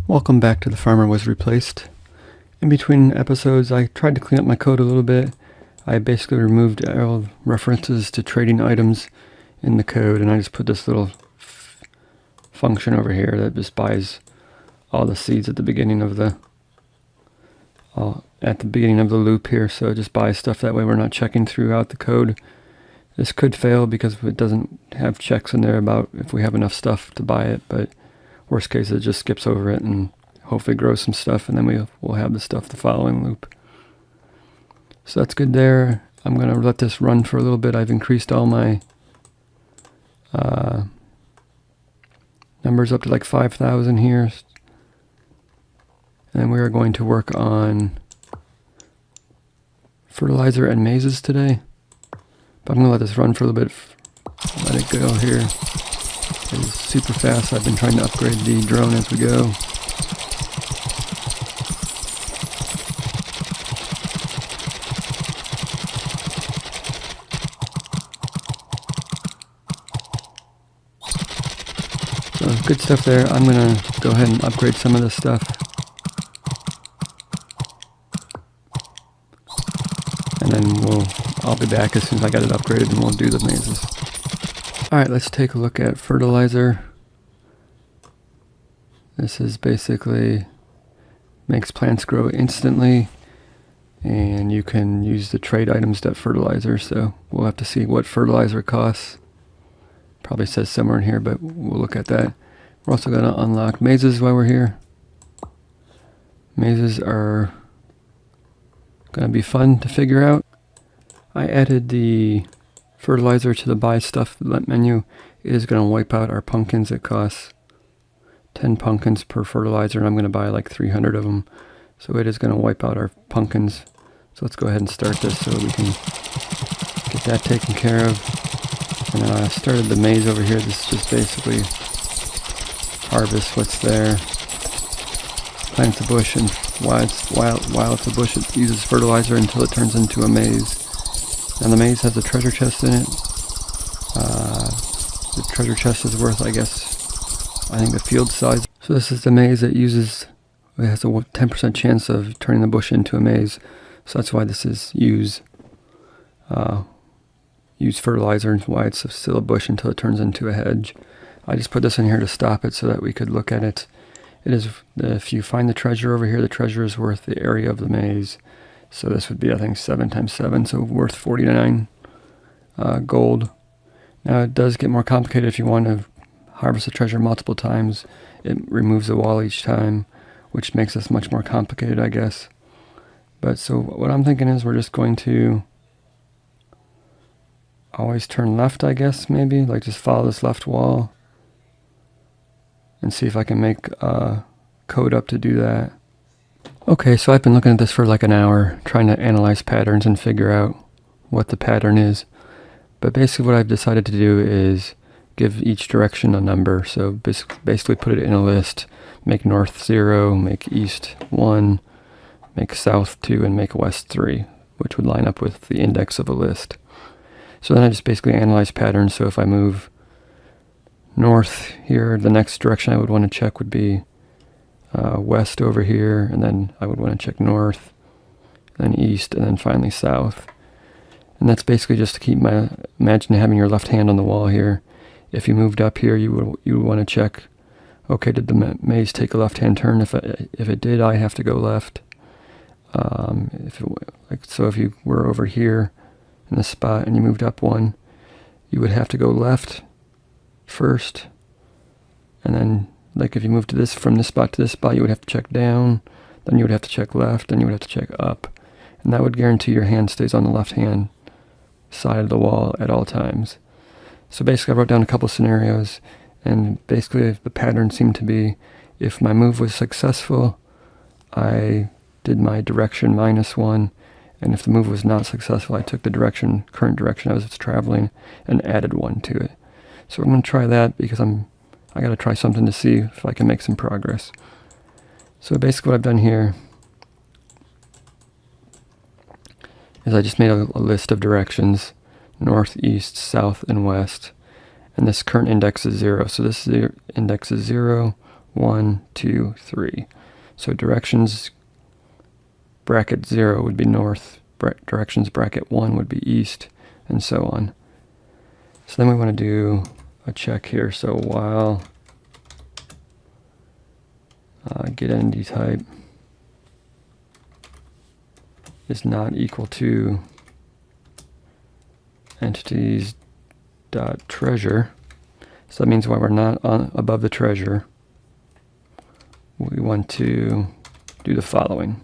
Welcome back to The Farmer Was Replaced. In between episodes, I tried to clean up my code a little bit. I basically removed all references to trading items in the code, and I just put this little function over here that just buys all the seeds at the beginning of the loop here. So it just buys stuff. That way we're not checking throughout the code. This could fail because it doesn't have checks in there about if we have enough stuff to buy it, but worst case, it just skips over it and hopefully grows some stuff, and then we'll have the stuff the following loop. So that's good there. I'm going to let this run for a little bit. I've increased all my numbers up to like 5,000 here. And we are going to work on fertilizer and mazes today. But I'm going to let this run for a little bit. Let it go here. It's super fast. I've been trying to upgrade the drone as we go. So good stuff there. I'm going to go ahead and upgrade some of this stuff. And then I'll be back as soon as I got it upgraded, and we'll do the mazes. Alright, let's take a look at fertilizer. This is basically makes plants grow instantly, and you can use the trade items that fertilizer, so we'll have to see what fertilizer costs. Probably says somewhere in here, but we'll look at that. We're also going to unlock mazes while we're here. Mazes are going to be fun to figure out. I added the fertilizer to the buy stuff menu. It is going to wipe out our pumpkins. It costs 10 pumpkins per fertilizer, and I'm going to buy like 300 of them. So it is going to wipe out our pumpkins. So let's go ahead and start this so we can get that taken care of. And then I started the maze over here. This is just basically harvest what's there. Plants a bush, and while it's a bush, it uses fertilizer until it turns into a maze. And the maze has a treasure chest in it. The treasure chest is worth, I think the field size. So this is the maze that it has a 10% chance of turning the bush into a maze. So that's why this is use fertilizer, and why it's still a bush until it turns into a hedge. I just put this in here to stop it so that we could look at it. If you find the treasure over here, the treasure is worth the area of the maze. So this would be, I think, 7 times 7, so worth 49 gold. Now it does get more complicated if you want to harvest the treasure multiple times. It removes the wall each time, which makes this much more complicated, I guess. But so what I'm thinking is we're just going to always turn left, I guess, maybe. Like just follow this left wall and see if I can make code up to do that. Okay, so I've been looking at this for like an hour, trying to analyze patterns and figure out what the pattern is. But basically what I've decided to do is give each direction a number. So basically put it in a list. Make north 0, make east 1, make south 2, and make west 3, which would line up with the index of a list. So then I just basically analyze patterns. So if I move north here, the next direction I would want to check would be west over here, and then I would want to check north, then east, and then finally south. And that's basically just to keep imagine having your left hand on the wall here. If you moved up here, you would want to check, okay, did the maze take a left-hand turn? If it did, I have to go left. So if you were over here in this spot and you moved up one, you would have to go left first, and then like if you moved from this spot to this spot, you would have to check down, then you would have to check left, then you would have to check up, and that would guarantee your hand stays on the left hand side of the wall at all times. So basically I wrote down a couple scenarios, and basically the pattern seemed to be, if my move was successful, I did my direction -1, and if the move was not successful, I took the current direction I was traveling and added 1 to it. So I'm going to try that because I got to try something to see if I can make some progress. So basically what I've done here is I just made a list of directions, north, east, south, and west. And this current index is 0. So this index is 0, 1, 2, 3. So directions bracket 0 would be north, directions bracket 1 would be east, and so on. So then we want to do a check here. So while get entity type is not equal to entities dot treasure. So that means while we're not above the treasure, we want to do the following.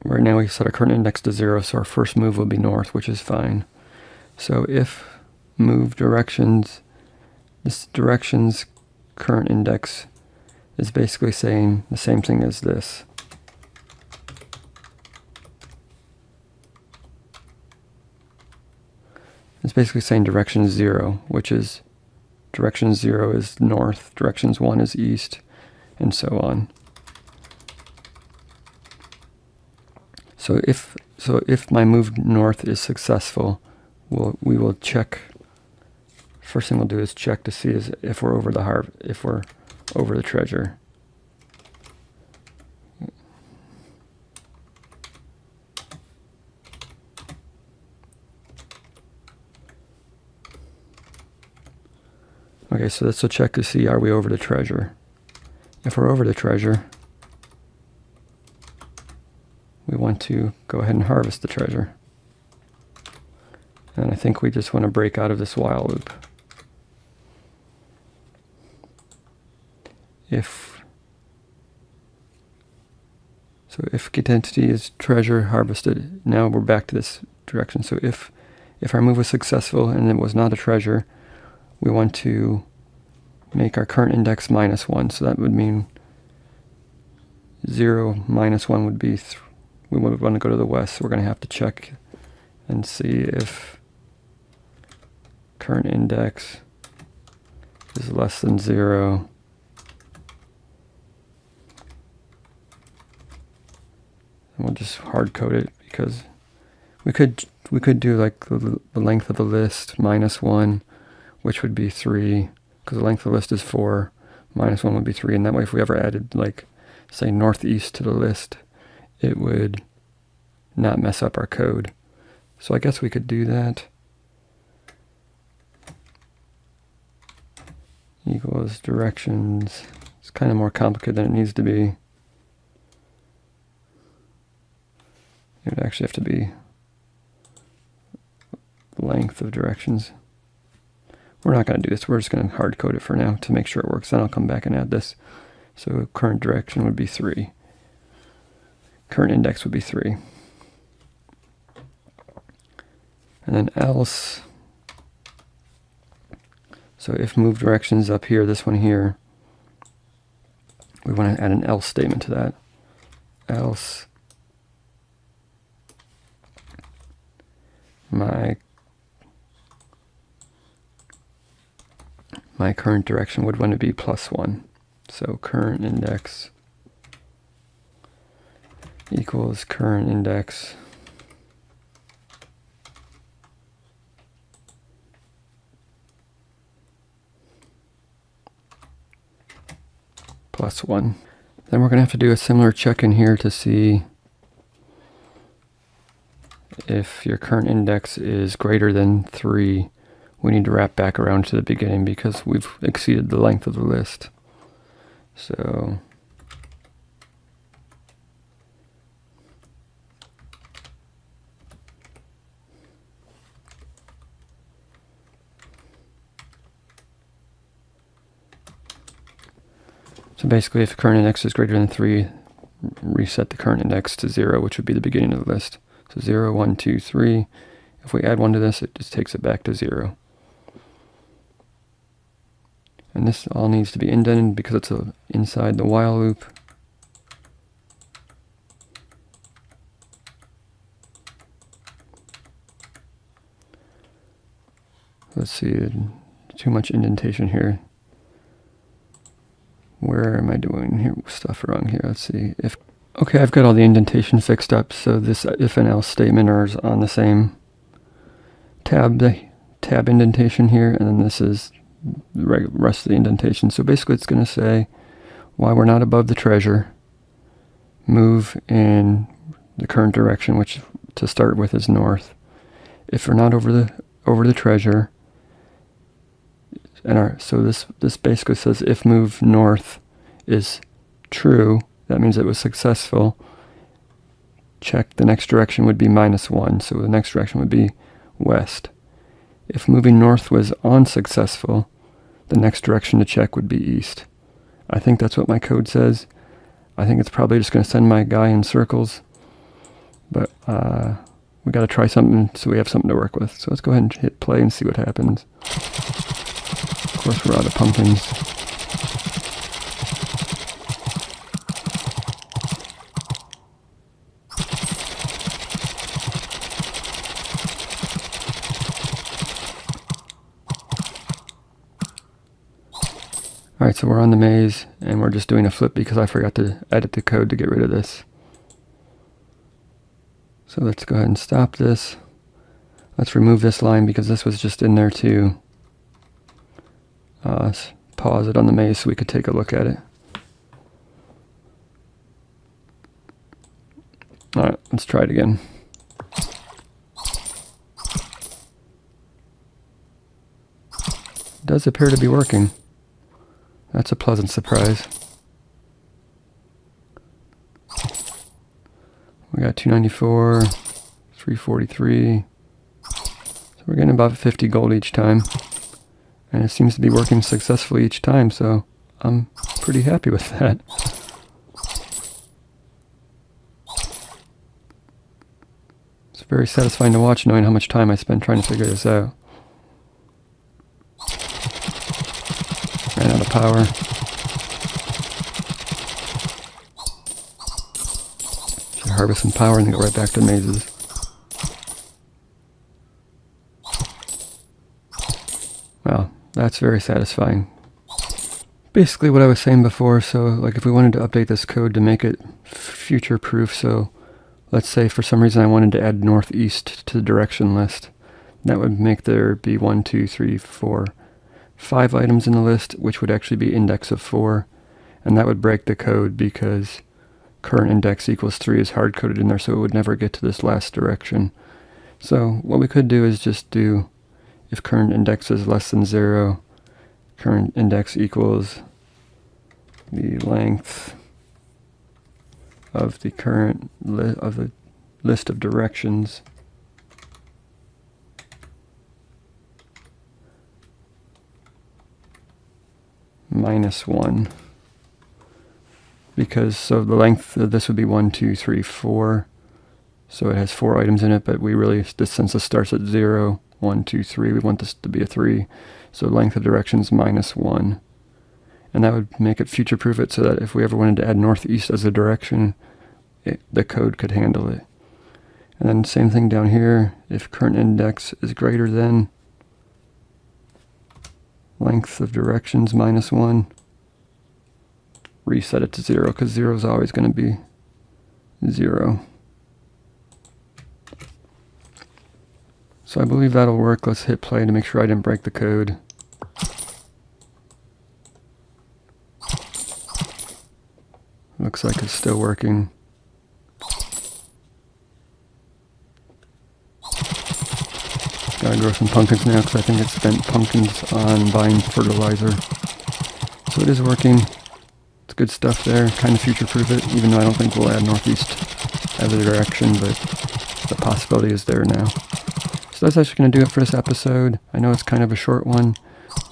Right now we set our current index to 0, so our first move will be north, which is fine. So if move directions, this directions current index is basically saying the same thing as this. It's basically saying direction 0, which is direction 0 is north, directions 1 is east, and so on. So if my move north is successful, we will check. First thing we'll do is check to see if we're over the treasure. Okay, so this will check to see, are we over the treasure? If we're over the treasure, we want to go ahead and harvest the treasure. And I think we just want to break out of this while loop. If get entity is treasure harvested, now we're back to this direction. So if our move was successful and it was not a treasure, we want to make our current index -1. So that would mean 0 minus 1 would be we would want to go to the west. So we're going to have to check and see if current index is less than 0. And we'll just hard code it, because we could do like the length of the list -1, which would be 3, because the length of the list is 4, -1 would be 3, and that way if we ever added, like, say, northeast to the list, it would not mess up our code. So I guess we could do that. Equals directions. It's kind of more complicated than it needs to be. It would actually have to be length of directions. We're not going to do this. We're just going to hard code it for now to make sure it works. Then I'll come back and add this. So current direction would be 3. Current index would be 3. And then else. So if move directions up here, this one here, we want to add an else statement to that. Else my current direction would want to be +1. So current index equals current index +1. Then we're going to have to do a similar check in here to see if your current index is greater than 3. We need to wrap back around to the beginning because we've exceeded the length of the list. So basically, if the current index is greater than 3, reset the current index to 0, which would be the beginning of the list. So 0, 1, 2, 3. If we add 1 to this, it just takes it back to 0. And this all needs to be indented because it's inside the while loop. Let's see, too much indentation here. Where am I doing here stuff wrong here? Let's see. Okay, I've got all the indentation fixed up, so this if and else statement are on the same tab indentation here, and then this is the rest of the indentation. So basically it's going to say, while we're not above the treasure, move in the current direction, which to start with is north. If we're not over the treasure, and so this basically says if move north is true, that means it was successful. Check the next direction would be -1, so the next direction would be west. If moving north was unsuccessful, the next direction to check would be east. I think that's what my code says. I think it's probably just going to send my guy in circles, but we got to try something so we have something to work with. So let's go ahead and hit play and see what happens. Of course, we're out of pumpkins. Alright, so we're on the maze, and we're just doing a flip because I forgot to edit the code to get rid of this. So let's go ahead and stop this. Let's remove this line because this was just in there to pause it on the maze so we could take a look at it. Alright, let's try it again. It does appear to be working. That's a pleasant surprise. We got 294, 343. So we're getting about 50 gold each time. And it seems to be working successfully each time, so I'm pretty happy with that. It's very satisfying to watch knowing how much time I spent trying to figure this out. Ran out of power. Should harvest some power and then go right back to mazes. Wow, that's very satisfying. Basically what I was saying before, so like if we wanted to update this code to make it future proof, so let's say for some reason I wanted to add northeast to the direction list, that would make there be 1, 2, 3, 4, 5 items in the list, which would actually be index of 4, and that would break the code because current index equals 3 is hard-coded in there, so it would never get to this last direction. So what we could do is just do if current index is less than 0, current index equals the length of the current of the list of directions -1, because so the length of this would be 1, 2, 3, 4, so it has 4 items in it, but we really, this census starts at 0, 1, 2, 3, we want this to be a 3, so length of directions -1, and that would make it future proof it so that if we ever wanted to add northeast as a direction, the code could handle it. And then same thing down here, if current index is greater than length of directions -1, reset it to 0, because 0 is always going to be 0. So I believe that'll work. Let's hit play to make sure I didn't break the code. Looks like it's still working. Gotta grow some pumpkins now because I think it spent pumpkins on buying fertilizer. So it is working. It's good stuff there. Kind of future-proof it, even though I don't think we'll add northeast as a direction, but the possibility is there now. So that's actually going to do it for this episode. I know it's kind of a short one,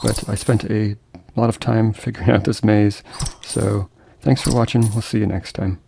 but I spent a lot of time figuring out this maze. So thanks for watching. We'll see you next time.